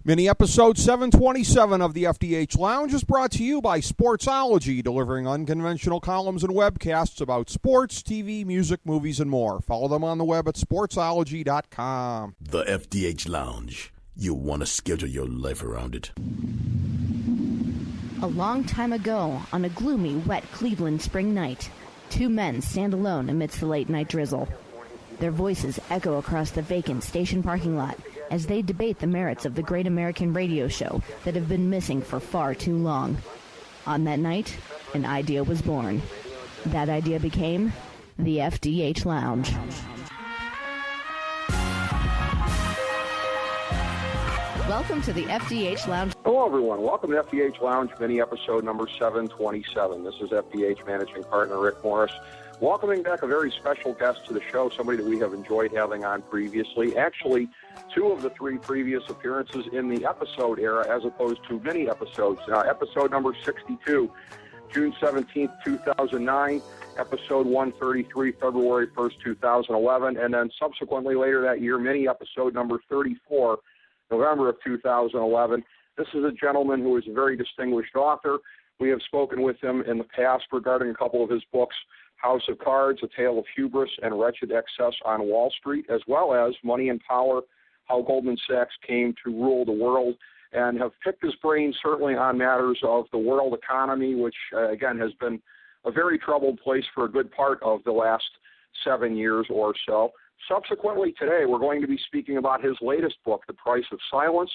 Mini episode 727 of the FDH Lounge is brought to you by Sportsology, delivering unconventional columns and webcasts about sports, TV, music, movies, and more. Follow them on the web at sportsology.com. The FDH Lounge. You'll want to schedule your life around it. A long time ago, on a gloomy, wet Cleveland spring night, two men stand alone amidst the late-night drizzle. Their voices echo across the vacant station parking lot as they debate the merits of the great American radio show that have been missing for far too long. On that night, an idea was born. That idea became the FDH Lounge. Welcome to the FDH Lounge. Hello, everyone. Welcome to FDH Lounge, mini episode number 727. This is FDH Managing Partner Rick Morris. Welcoming back a very special guest to the show, somebody that we have enjoyed having on previously. Actually, two of the three previous appearances in the episode era as opposed to mini episodes. Episode number 62, June 17th, 2009. Episode 133, February 1st, 2011. And then subsequently later that year, mini episode number 34, November of 2011. This is a gentleman who is a very distinguished author. We have spoken with him in the past regarding a couple of his books, House of Cards, A Tale of Hubris and Wretched Excess on Wall Street, as well as Money and Power, How Goldman Sachs Came to Rule the World, and have picked his brain certainly on matters of the world economy, which, again, has been a very troubled place for a good part of the last 7 years or so. Subsequently today, we're going to be speaking about his latest book, The Price of Silence,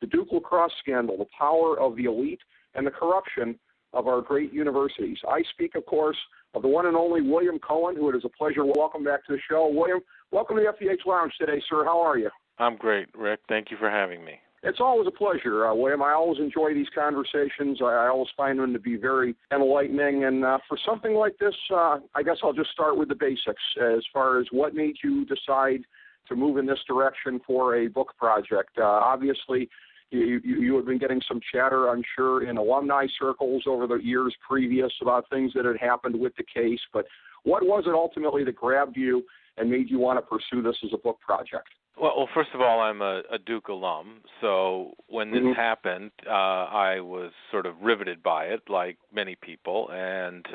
the DUKE LACROSSE Scandal, the Power of the Elite, and the Corruption of Our Great Universities. I speak, of course, of the one and only William Cohan, who it is a pleasure to welcome back to the show. William, welcome to the FDH Lounge today, sir. How are you? I'm great, Rick. Thank you for having me. It's always a pleasure, William. I always enjoy these conversations. I always find them to be very enlightening. And for something like this, I guess I'll just start with the basics as far as what made you decide to move in this direction for a book project. Obviously, you have been getting some chatter, I'm sure, in alumni circles over the years previous about things that had happened with the case. But what was it ultimately that grabbed you and made you want to pursue this as a book project? Well, first of all, I'm a Duke alum, so when this happened, I was sort of riveted by it, like many people. And,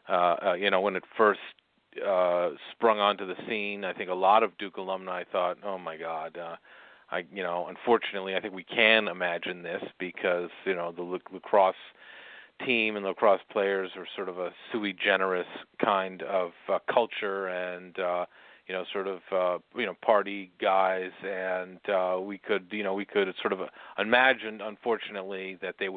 when it first sprung onto the scene, I think a lot of Duke alumni thought, oh, my God, unfortunately, I think we can imagine this because, the lacrosse team and lacrosse players are sort of a sui generis kind of culture and, party guys, and we could sort of imagine, unfortunately, that they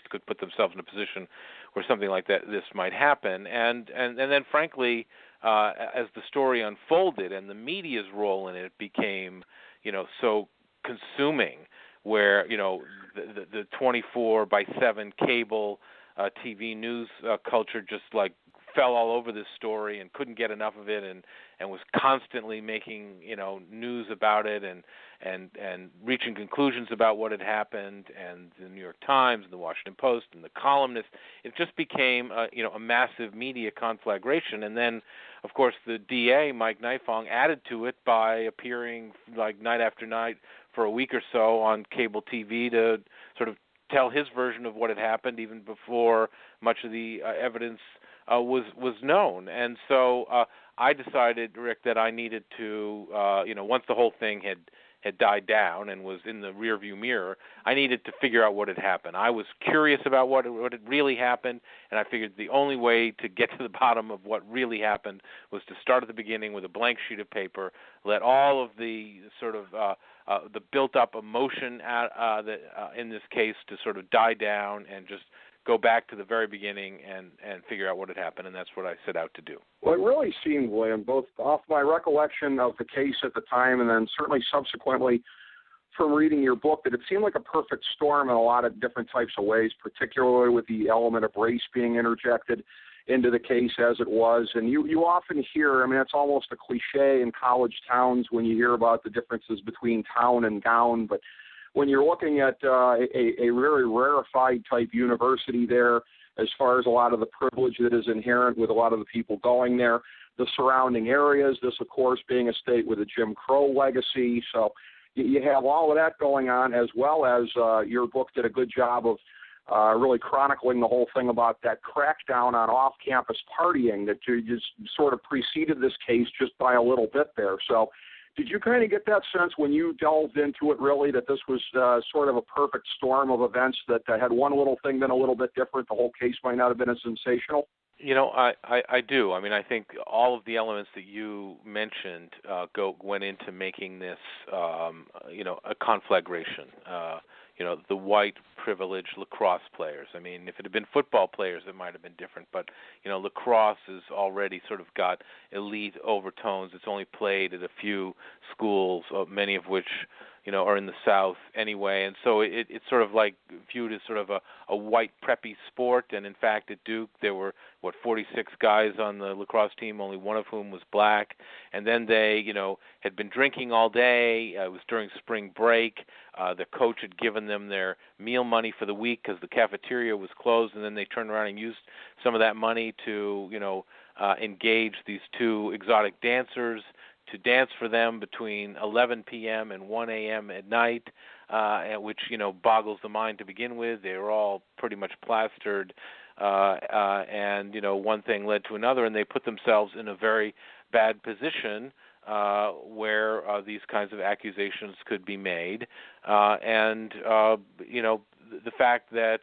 could put themselves in a position where something like this might happen, and then, frankly, as the story unfolded and the media's role in it became, so consuming, where the 24/7 cable TV news culture just like fell all over this story and couldn't get enough of it, and was constantly making news about it and reaching conclusions about what had happened, and the New York Times and the Washington Post and the columnists. It just became a massive media conflagration. And then, of course, the DA, Mike Nifong, added to it by appearing like night after night for a week or so on cable TV to sort of tell his version of what had happened even before much of the evidence was known. And so I decided, Rick, that I needed to, once the whole thing had died down and was in the rearview mirror, I needed to figure out what had happened. I was curious about what had really happened, and I figured the only way to get to the bottom of what really happened was to start at the beginning with a blank sheet of paper, let all of the sort of the built-up emotion in this case to sort of die down and just go back to the very beginning and figure out what had happened, and that's what I set out to do. Well, it really seemed, William, both off my recollection of the case at the time and then certainly subsequently from reading your book, that it seemed like a perfect storm in a lot of different types of ways, particularly with the element of race being interjected into the case as it was. And you often hear, it's almost a cliche in college towns when you hear about the differences between town and gown, but when you're looking at a very rarefied type university there, as far as a lot of the privilege that is inherent with a lot of the people going there, the surrounding areas, this, of course, being a state with a Jim Crow legacy. So you have all of that going on, as well as your book did a good job of really chronicling the whole thing about that crackdown on off-campus partying that you just sort of preceded this case just by a little bit there. So did you kind of get that sense when you delved into it, really, that this was sort of a perfect storm of events that had one little thing been a little bit different, the whole case might not have been as sensational? You know, I do. I mean, I think all of the elements that you mentioned went into making this, a conflagration. The white privileged lacrosse players. I mean, if it had been football players, it might have been different. But, lacrosse has already sort of got elite overtones. It's only played at a few schools, many of which, are in the South anyway. And so it's sort of like viewed as sort of a white preppy sport. And in fact, at Duke, there were, 46 guys on the lacrosse team, only one of whom was black. And then they, had been drinking all day. It was during spring break. The coach had given them their meal money for the week because the cafeteria was closed. And then they turned around and used some of that money to, engage these two exotic dancers to dance for them between 11 p.m. and 1 a.m. at night, which, boggles the mind to begin with. They were all pretty much plastered, and, one thing led to another, and they put themselves in a very bad position where these kinds of accusations could be made. The fact that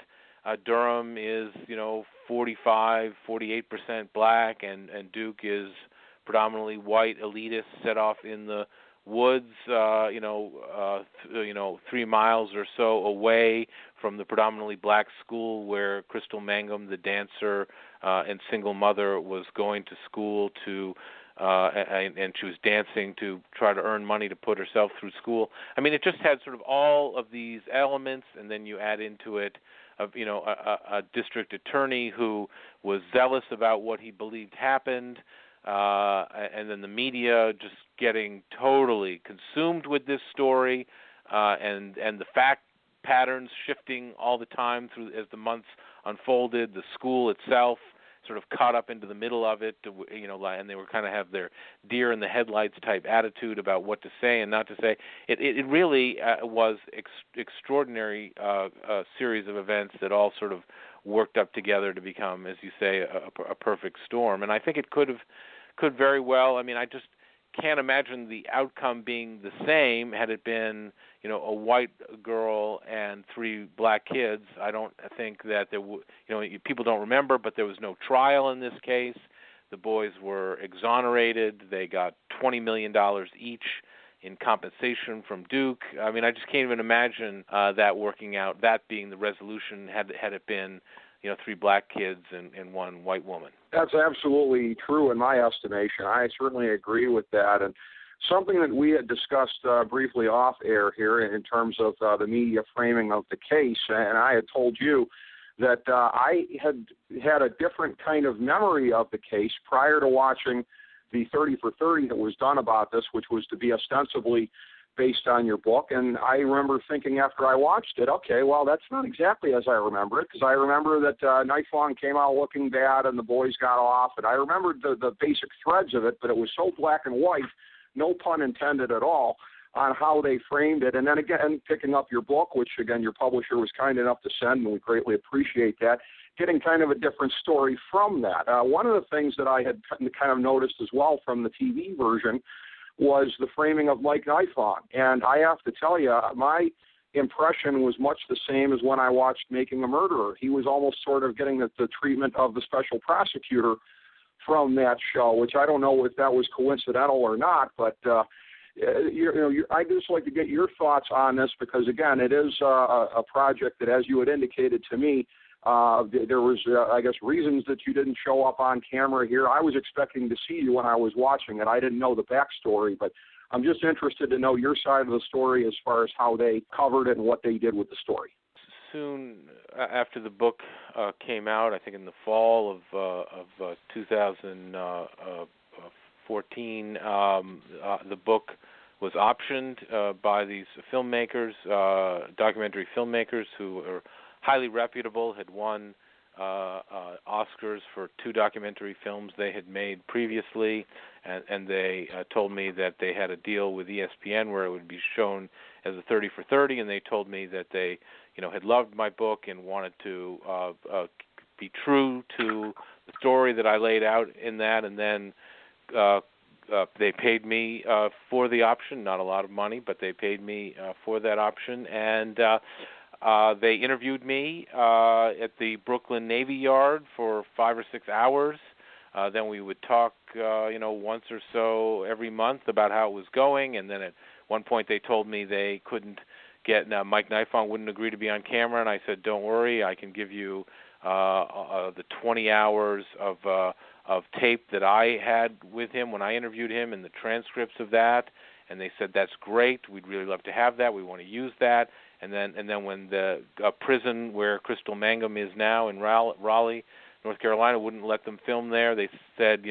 Durham is, 45, 48% black, and Duke is predominantly white elitists set off in the woods, 3 miles or so away from the predominantly black school where Crystal Mangum, the dancer and single mother, was going to school to, and she was dancing to try to earn money to put herself through school. I mean, it just had sort of all of these elements, and then you add into it a district attorney who was zealous about what he believed happened, and then the media just getting totally consumed with this story, and the fact patterns shifting all the time through as the months unfolded. The school itself sort of caught up into the middle of it, and they were kind of have their deer in the headlights type attitude about what to say and not to say. It really was extraordinary series of events that all sort of worked up together to become, as you say, a perfect storm. And I think it could very well. I mean, I just can't imagine the outcome being the same had it been, a white girl and 3 black kids. I don't think that there people don't remember, but there was no trial in this case. The boys were exonerated. They got $20 million each in compensation from Duke. I mean, I just can't even imagine that working out, that being the resolution had it been, 3 black kids and 1 white woman. That's absolutely true in my estimation. I certainly agree with that. And something that we had discussed briefly off air here in terms of the media framing of the case, and I had told you that I had a different kind of memory of the case prior to watching the 30 for 30 that was done about this, which was to be ostensibly based on your book. And I remember thinking after I watched it, okay, well, that's not exactly as I remember it, because I remember that Nightfong came out looking bad and the boys got off, and I remembered the basic threads of it, but it was so black and white, no pun intended at all, on how they framed it. And then again, picking up your book, which again your publisher was kind enough to send, and we greatly appreciate that, getting kind of a different story from that. One of the things that I had kind of noticed as well from the TV version was the framing of Mike Nightfong. And I have to tell you, my impression was much the same as when I watched Making a Murderer. He was almost sort of getting the treatment of the special prosecutor from that show, which I don't know if that was coincidental or not, but I'd just like to get your thoughts on this, because, again, it is a project that, as you had indicated to me, there was, I guess, reasons that you didn't show up on camera here. I was expecting to see you when I was watching it. I didn't know the backstory, but I'm just interested to know your side of the story as far as how they covered it and what they did with the story. Soon after the book came out, I think in the fall of 2014, the book was optioned by these filmmakers, documentary filmmakers who are highly reputable, had won Oscars for 2 documentary films they had made previously, and they told me that they had a deal with ESPN where it would be shown as a 30 for 30, and they told me that they, had loved my book and wanted to be true to the story that I laid out in that, and then they paid me for the option, not a lot of money, but they paid me for that option, and they interviewed me at the Brooklyn Navy Yard for 5 or 6 hours. Then we would talk, once or so every month about how it was going, and then at one point they told me they couldn't get, Mike Nifong wouldn't agree to be on camera, and I said, don't worry, I can give you the 20 hours of tape that I had with him when I interviewed him and the transcripts of that. And they said, that's great, we'd really love to have that, we want to use that. And then when the prison where Crystal Mangum is now in Raleigh, North Carolina, wouldn't let them film there, they said,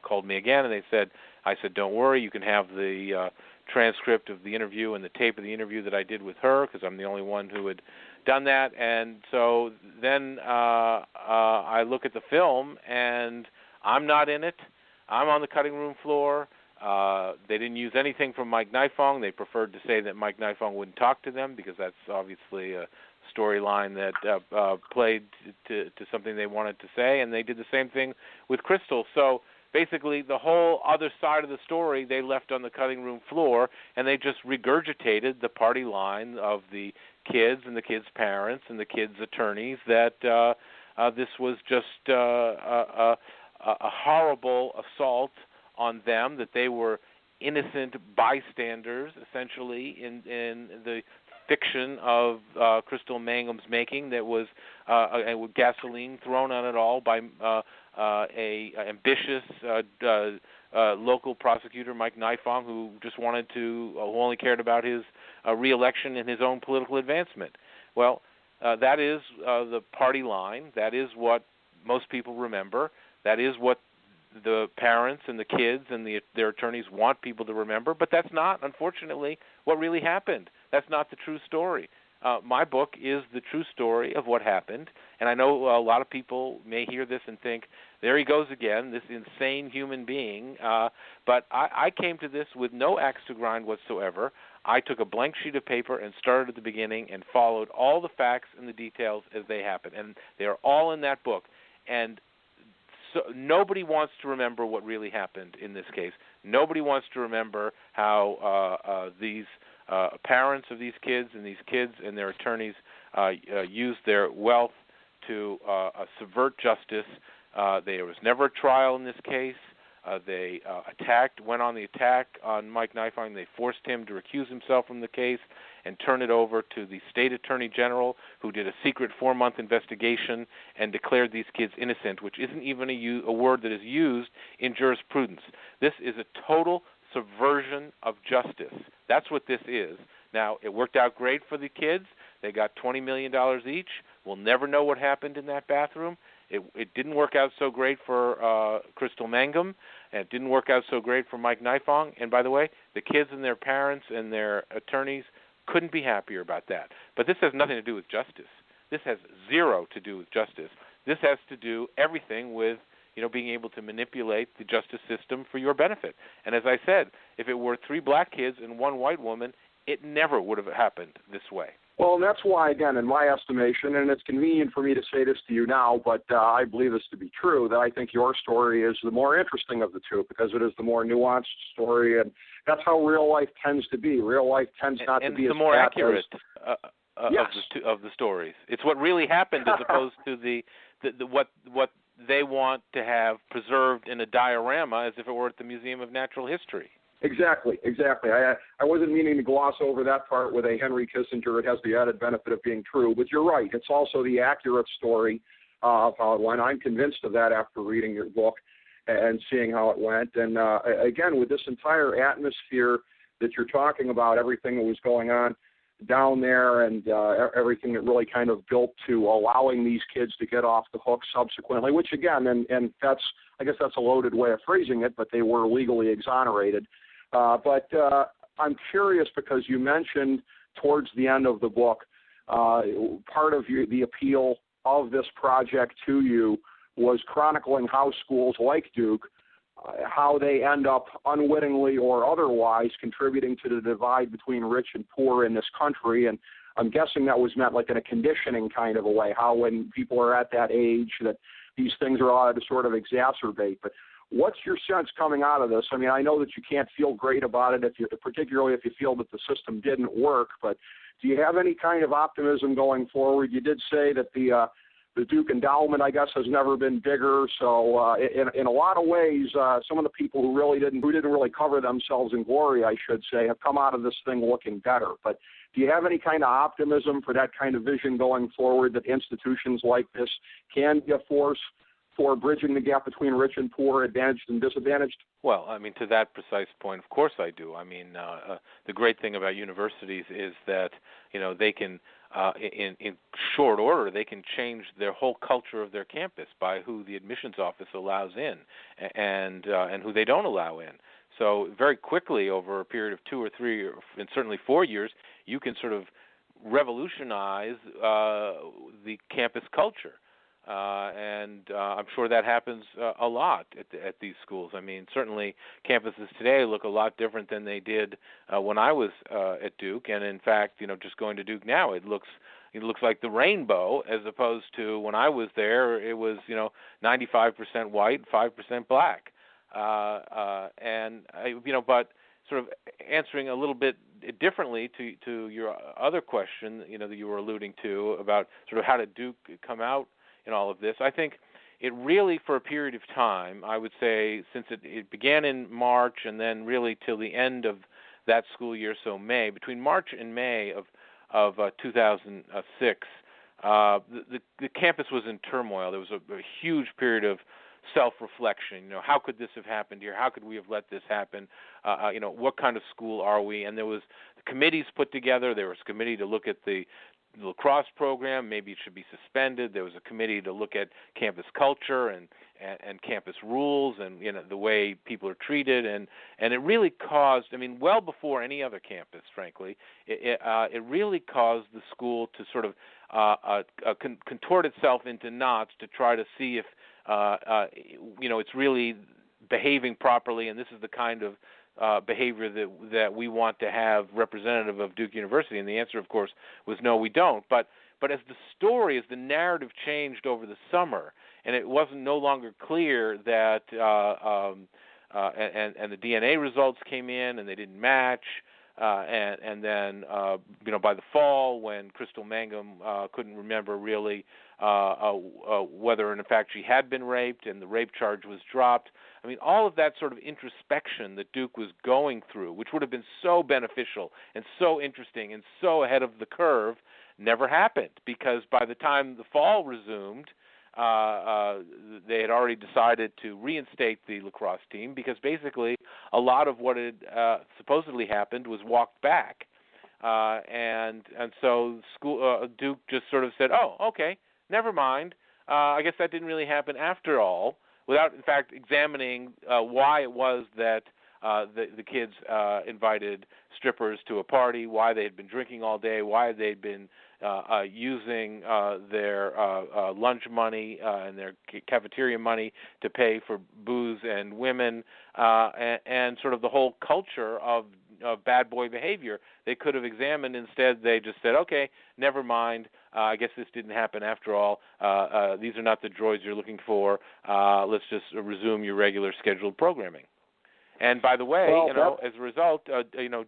called me again, and I said, don't worry, you can have the transcript of the interview and the tape of the interview that I did with her, because I'm the only one who had done that. And so then I look at the film, and I'm not in it. I'm on the cutting room floor. They didn't use anything from Mike Nifong. They preferred to say that Mike Nifong wouldn't talk to them, because that's obviously a storyline that played to something they wanted to say, and they did the same thing with Crystal. So basically the whole other side of the story they left on the cutting room floor, and they just regurgitated the party line of the kids and the kids' parents and the kids' attorneys that this was just a horrible assault on them, that they were innocent bystanders, essentially, in the fiction of Crystal Mangum's making, that was with gasoline thrown on it all by a ambitious local prosecutor, Mike Nifong, who just wanted to, who only cared about his re-election and his own political advancement. Well, that is the party line. That is what most people remember. That is what the parents and the kids and their attorneys want people to remember, but that's not, unfortunately, what really happened. That's not the true story. My book is the true story of what happened, and I know a lot of people may hear this and think, there he goes again, this insane human being, but I came to this with no axe to grind whatsoever. I took a blank sheet of paper and started at the beginning and followed all the facts and the details as they happened, and they are all in that book. And so nobody wants to remember what really happened in this case. Nobody wants to remember how these parents of these kids and their attorneys used their wealth to subvert justice. There was never a trial in this case. They went on the attack on Mike Nifong. They forced him to recuse himself from the case and turn it over to the state attorney general, who did a secret 4-month investigation and declared these kids innocent, which isn't even a word that is used in jurisprudence. This is a total subversion of justice. That's what this is. Now, it worked out great for the kids. They got $20 million each. We'll never know what happened in that bathroom. It didn't work out so great for Crystal Mangum, and it didn't work out so great for Mike Nifong. And by the way, the kids and their parents and their attorneys couldn't be happier about that. But this has nothing to do with justice. This has zero to do with justice. This has to do everything with, being able to manipulate the justice system for your benefit. And as I said, if it were 3 black kids and 1 white woman, it never would have happened this way. Well, and that's why, again, in my estimation, and it's convenient for me to say this to you now, but I believe this to be true, that I think your story is the more interesting of the two, because it is the more nuanced story, and that's how real life tends to be. Real life tends not to be as the more accurate yes. of the stories. It's what really happened as opposed to the what they want to have preserved in a diorama as if it were at the Museum of Natural History. Exactly. I wasn't meaning to gloss over that part with a Henry Kissinger. It has the added benefit of being true, but you're right. It's also the accurate story of how it went. I'm convinced of that after reading your book and seeing how it went. And again, with this entire atmosphere that you're talking about, everything that was going on down there and everything that really kind of built to allowing these kids to get off the hook subsequently, which again, and I guess that's a loaded way of phrasing it, but they were legally exonerated. But I'm curious because you mentioned towards the end of the book, part of the appeal of this project to you was chronicling how schools like Duke, how they end up unwittingly or otherwise contributing to the divide between rich and poor in this country. And I'm guessing that was meant like in a conditioning kind of a way, how when people are at that age that these things are allowed to sort of exacerbate. But what's your sense coming out of this? I mean, I know that you can't feel great about it, particularly if you feel that the system didn't work, but do you have any kind of optimism going forward? You did say that the Duke endowment, I guess, has never been bigger. So in a lot of ways, some of the people who didn't really cover themselves in glory, I should say, have come out of this thing looking better. But do you have any kind of optimism for that kind of vision going forward, that institutions like this can be a force for bridging the gap between rich and poor, advantaged and disadvantaged? Well, I mean, to that precise point, of course I do. I mean, the great thing about universities is that, they can, in short order, they can change their whole culture of their campus by who the admissions office allows in and who they don't allow in. So very quickly, over a period of 2 or 3 and certainly 4 years, you can sort of revolutionize the campus culture. And I'm sure that happens a lot at these schools. I mean, certainly campuses today look a lot different than they did when I was at Duke. And in fact, just going to Duke now, it looks like the rainbow, as opposed to when I was there, it was 95% white, 5% black. But sort of answering a little bit differently to your other question, that you were alluding to about sort of how did Duke come out in all of this. I think it really, for a period of time, I would say, since it began in March and then really till the end of that school year, so May, between March and May of 2006, the campus was in turmoil. There was a huge period of self-reflection. How could this have happened here? How could we have let this happen? What kind of school are we? And there was committees put together. There was a committee to look at the lacrosse program. Maybe it should be suspended. There was a committee to look at campus culture and campus rules and the way people are treated. And it really caused, well before any other campus, frankly, it really caused the school to sort of contort itself into knots to try to see if it's really behaving properly, and this is the kind of behavior that we want to have representative of Duke University. And the answer, of course, was no, we don't. But as the narrative changed over the summer, and it wasn't no longer clear that and the DNA results came in and they didn't match. And then by the fall, when Crystal Mangum couldn't remember really whether in fact she had been raped and the rape charge was dropped, all of that sort of introspection that Duke was going through, which would have been so beneficial and so interesting and so ahead of the curve, never happened, because by the time the fall resumed, they had already decided to reinstate the lacrosse team, because basically a lot of what had supposedly happened was walked back, and so Duke just sort of said, "Oh, okay, never mind. I guess that didn't really happen after all," without in fact examining why it was that the kids invited strippers to a party, why they had been drinking all day, why they'd been using their lunch money and their cafeteria money to pay for booze and women, and sort of the whole culture of bad boy behavior. They could have examined. Instead, they just said, okay, never mind. I guess this didn't happen after all. These are not the droids you're looking for. Let's just resume your regular scheduled programming. And by the way, as a result,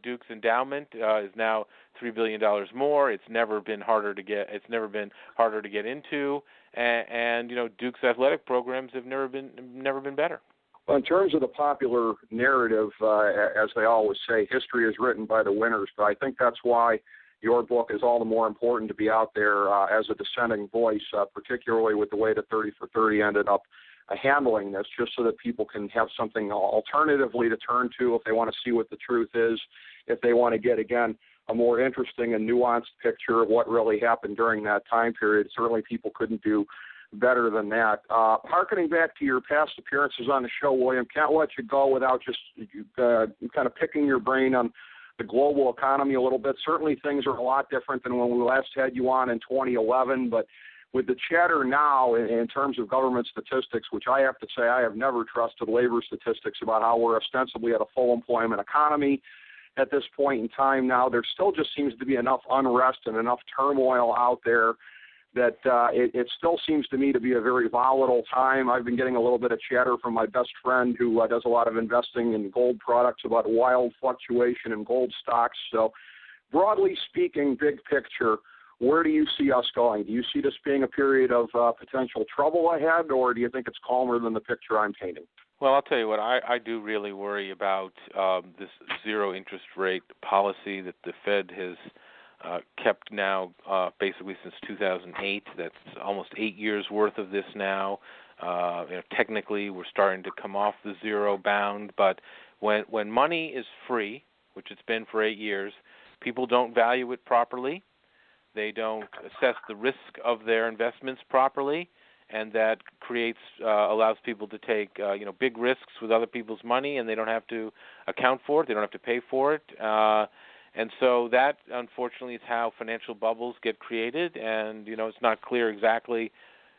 Duke's endowment is now $3 billion more. It's never been harder to get. It's never been harder to get into. And Duke's athletic programs have never been better. Well, in terms of the popular narrative, as they always say, history is written by the winners. But I think that's why your book is all the more important to be out there as a dissenting voice, particularly with the way that 30 for 30 ended up handling this, just so that people can have something alternatively to turn to if they want to see what the truth is, if they want to get, again, a more interesting and nuanced picture of what really happened during that time period. Certainly people couldn't do better than that. Harkening back to your past appearances on the show, William, can't let you go without just kind of picking your brain on the global economy a little bit. Certainly things are a lot different than when we last had you on in 2011, but with the chatter now in terms of government statistics, which I have to say I have never trusted labor statistics about how we're ostensibly at a full employment economy at this point in time now, there still just seems to be enough unrest and enough turmoil out there that it still seems to me to be a very volatile time. I've been getting a little bit of chatter from my best friend who does a lot of investing in gold products about wild fluctuation in gold stocks. So broadly speaking, big picture, where do you see us going? Do you see this being a period of potential trouble ahead, or do you think it's calmer than the picture I'm painting? Well, I'll tell you what, I do really worry about this zero interest rate policy that the Fed has kept now basically since 2008. That's almost 8 years worth of this now. Technically, we're starting to come off the zero bound, but when money is free, which it's been for 8 years, people don't value it properly. They don't assess the risk of their investments properly, and that creates allows people to take big risks with other people's money, and they don't have to account for it. They don't have to pay for it. And so that, unfortunately, is how financial bubbles get created, and, it's not clear exactly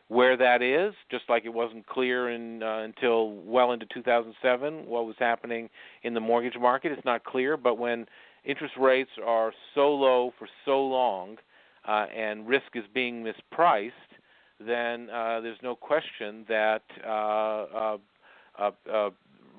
where that is, just like it wasn't clear until well into 2007 what was happening in the mortgage market. It's not clear, but when interest rates are so low for so long and risk is being mispriced, then there's no question that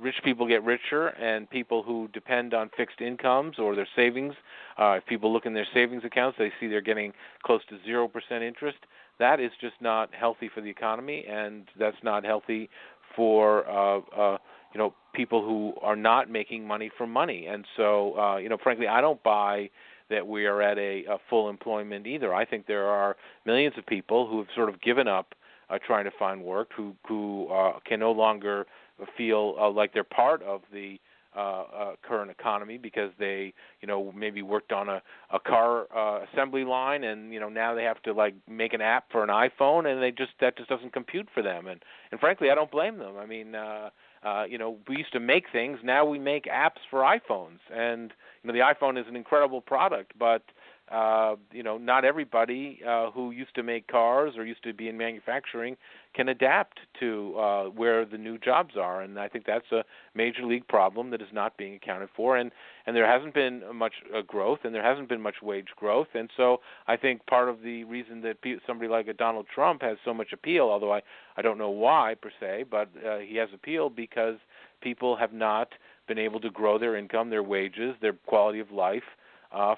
rich people get richer, and people who depend on fixed incomes or their savings, if people look in their savings accounts, they see they're getting close to 0% interest. That is just not healthy for the economy, and that's not healthy for people who are not making money from money. And so, frankly, I don't buy that we are at a full employment either. I think there are millions of people who have sort of given up trying to find work, who can no longer feel like they're part of the current economy because they, maybe worked on a car assembly line, and now they have to make an app for an iPhone, and that just doesn't compute for them. And frankly, I don't blame them. I mean, we used to make things. Now we make apps for iPhones, and the iPhone is an incredible product, but not everybody who used to make cars or used to be in manufacturing can adapt to where the new jobs are, and I think that's a major league problem that is not being accounted for, and there hasn't been much growth, and there hasn't been much wage growth, and so I think part of the reason that somebody like a Donald Trump has so much appeal, although I don't know why per se, but he has appeal because people have not been able to grow their income, their wages, their quality of life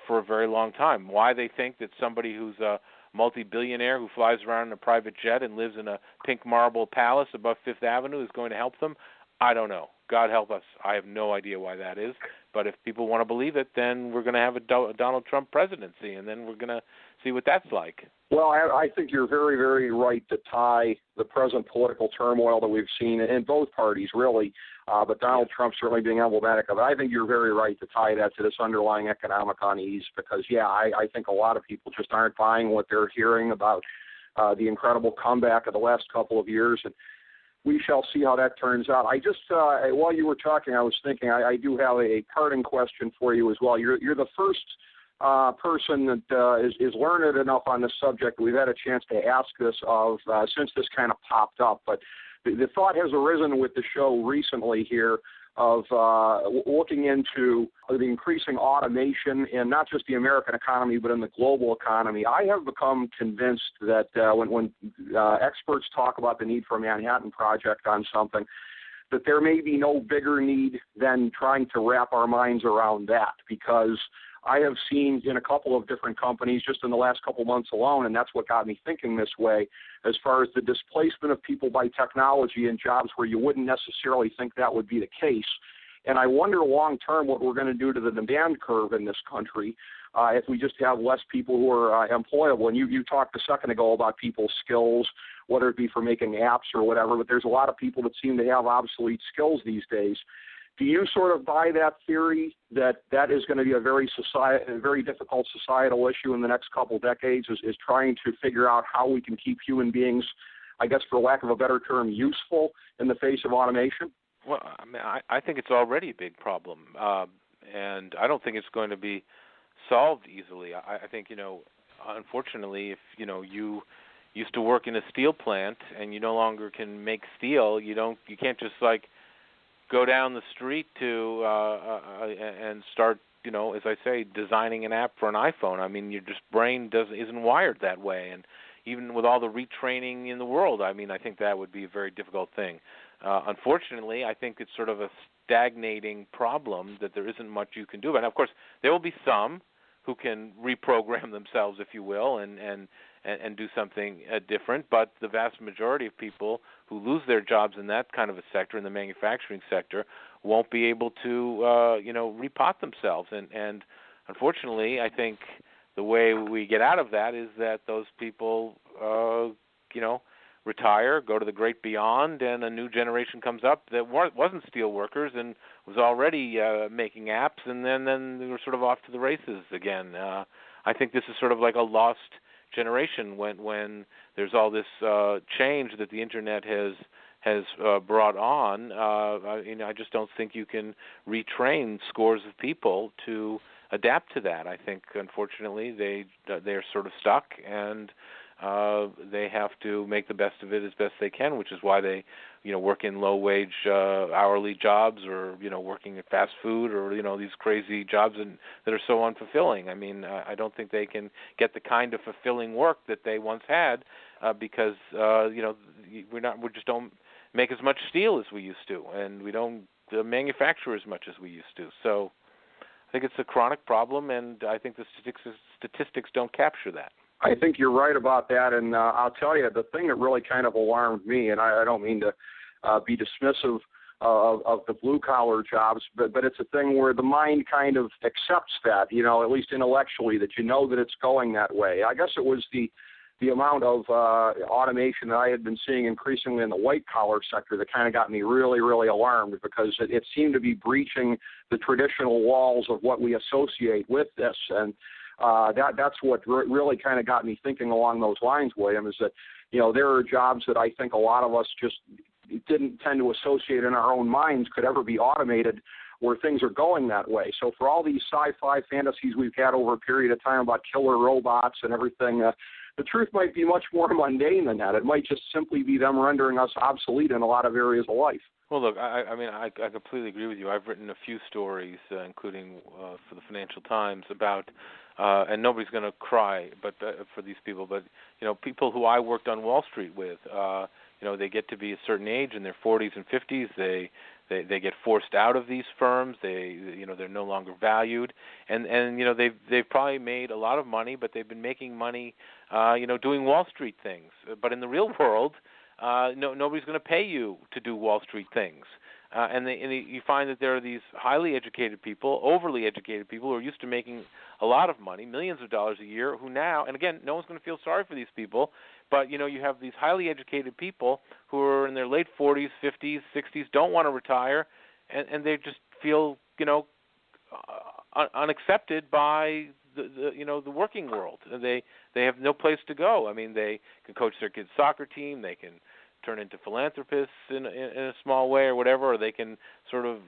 for a very long time. Why they think that somebody who's a multi-billionaire who flies around in a private jet and lives in a pink marble palace above Fifth Avenue is going to help them, I don't know. God help us. I have no idea why that is. But if people want to believe it, then we're going to have a Donald Trump presidency, and then we're going to see what that's like. Well, I think you're very, very right to tie the present political turmoil that we've seen in both parties, really, but Donald Trump certainly being emblematic of it. I think you're very right to tie that to this underlying economic unease because, I think a lot of people just aren't buying what they're hearing about the incredible comeback of the last couple of years, and we shall see how that turns out. I just, while you were talking, I was thinking I do have a parting question for you as well. You're the first person that is learned enough on this subject. We've had a chance to ask this of since this kind of popped up, but the thought has arisen with the show recently here of looking into the increasing automation in not just the American economy but in the global economy. I have become convinced that when experts talk about the need for a Manhattan Project on something, that there may be no bigger need than trying to wrap our minds around that, because I have seen in a couple of different companies just in the last couple months alone, and that's what got me thinking this way, as far as the displacement of people by technology in jobs where you wouldn't necessarily think that would be the case. And I wonder long term what we're going to do to the demand curve in this country if we just have less people who are employable. And you talked a second ago about people's skills, whether it be for making apps or whatever, but there's a lot of people that seem to have obsolete skills these days. Do you sort of buy that theory that is going to be a very difficult societal issue in the next couple of decades, is trying to figure out how we can keep human beings, I guess for lack of a better term, useful in the face of automation? Well, I mean, I think it's already a big problem, and I don't think it's going to be solved easily. I think, unfortunately, if, you used to work in a steel plant and you no longer can make steel, you can't just like go down the street to and start, as I say, designing an app for an iPhone. I mean, your just brain isn't wired that way, and even with all the retraining in the world, I mean, I think that would be a very difficult thing. Unfortunately, I think it's sort of a stagnating problem that there isn't much you can do. And of course, there will be some who can reprogram themselves, if you will, and do something different. But the vast majority of people who lose their jobs in that kind of a sector, in the manufacturing sector, won't be able to, repot themselves. And unfortunately, I think the way we get out of that is that those people, retire, go to the great beyond, and a new generation comes up that wasn't steel workers and was already making apps, and then they were sort of off to the races again. I think this is sort of like a lost generation when there's all this change that the Internet has brought on. I just don't think you can retrain scores of people to adapt to that. I think, unfortunately, they're sort of stuck, and they have to make the best of it as best they can, which is why they, work in low-wage hourly jobs, or working at fast food, or these crazy jobs that are so unfulfilling. I mean, I don't think they can get the kind of fulfilling work that they once had because we just don't make as much steel as we used to, and we don't manufacture as much as we used to. So I think it's a chronic problem, and I think the statistics don't capture that. I think you're right about that, and I'll tell you, the thing that really kind of alarmed me, and I don't mean to be dismissive of the blue-collar jobs, but it's a thing where the mind kind of accepts that, at least intellectually, that that it's going that way. I guess it was the amount of automation that I had been seeing increasingly in the white-collar sector that kind of got me really, really alarmed, because it seemed to be breaching the traditional walls of what we associate with this, and that's what really kind of got me thinking along those lines, William, is that, there are jobs that I think a lot of us just didn't tend to associate in our own minds could ever be automated, where things are going that way. So for all these sci-fi fantasies we've had over a period of time about killer robots and everything, the truth might be much more mundane than that. It might just simply be them rendering us obsolete in a lot of areas of life. Well, look, I completely agree with you. I've written a few stories, including for the Financial Times, about, and nobody's going to cry, but for these people, but people who I worked on Wall Street with, they get to be a certain age in their 40s and 50s. They get forced out of these firms. They're no longer valued, and they've probably made a lot of money, but they've been making money, doing Wall Street things. But in the real world, nobody's going to pay you to do Wall Street things. And you find that there are these highly educated people, overly educated people who are used to making a lot of money, millions of dollars a year, who now, and again, no one's going to feel sorry for these people, but, you have these highly educated people who are in their late 40s, 50s, 60s, don't want to retire, and they just feel, unaccepted by the working world. They have no place to go. I mean, they can coach their kids' soccer team, they can turn into philanthropists in a small way or whatever, or they can sort of,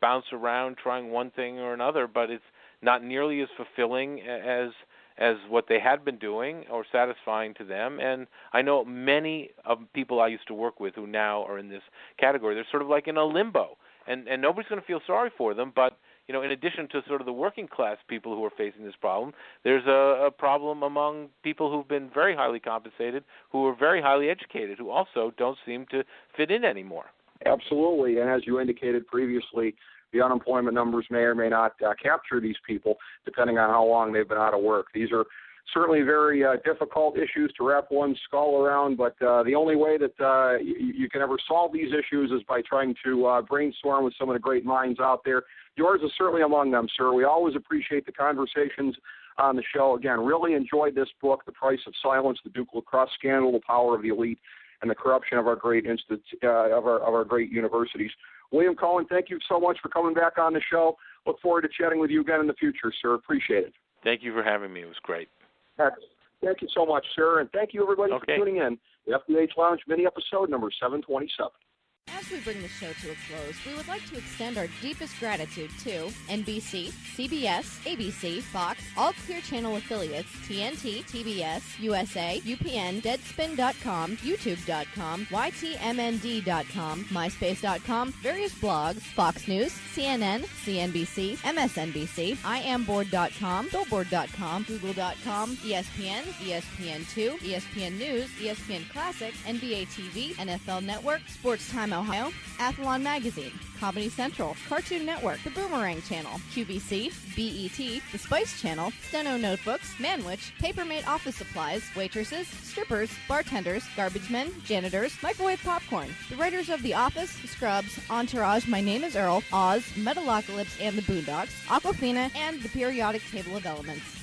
bounce around trying one thing or another, but it's not nearly as fulfilling as what they had been doing or satisfying to them. And I know many of people I used to work with who now are in this category. They're sort of like in a limbo, and nobody's going to feel sorry for them, but in addition to sort of the working class people who are facing this problem, there's a problem among people who've been very highly compensated, who are very highly educated, who also don't seem to fit in anymore. Absolutely, and as you indicated previously, the unemployment numbers may or may not capture these people, depending on how long they've been out of work. These are certainly very difficult issues to wrap one's skull around, but the only way that you can ever solve these issues is by trying to brainstorm with some of the great minds out there. Yours is certainly among them, sir. We always appreciate the conversations on the show. Again, really enjoyed this book, The Price of Silence, The DUKE LACROSSE Scandal, The Power of the Elite, and the Corruption of our Great our great universities. William Cohan, thank you so much for coming back on the show. Look forward to chatting with you again in the future, sir. Appreciate it. Thank you for having me. It was great. Thank you so much, sir, and thank you, everybody, for tuning in. The FDH Lounge mini episode number 727. As we bring the show to a close, we would like to extend our deepest gratitude to NBC, CBS, ABC, Fox, all Clear Channel affiliates, TNT, TBS, USA, UPN, Deadspin.com, YouTube.com, YTMND.com, MySpace.com, various blogs, Fox News, CNN, CNBC, MSNBC, IamBoard.com, Billboard.com, Google.com, ESPN, ESPN2, ESPN News, ESPN Classic, NBA TV, NFL Network, Sports Time Ohio, Athlon Magazine, Comedy Central, Cartoon Network, The Boomerang Channel, QVC, BET, The Spice Channel, Steno Notebooks, Manwich, Papermate Office Supplies, waitresses, strippers, bartenders, garbage men, janitors, microwave popcorn, the writers of The Office, Scrubs, Entourage, My Name is Earl, Oz, Metalocalypse and the Boondocks, Aquafina, and the periodic table of elements.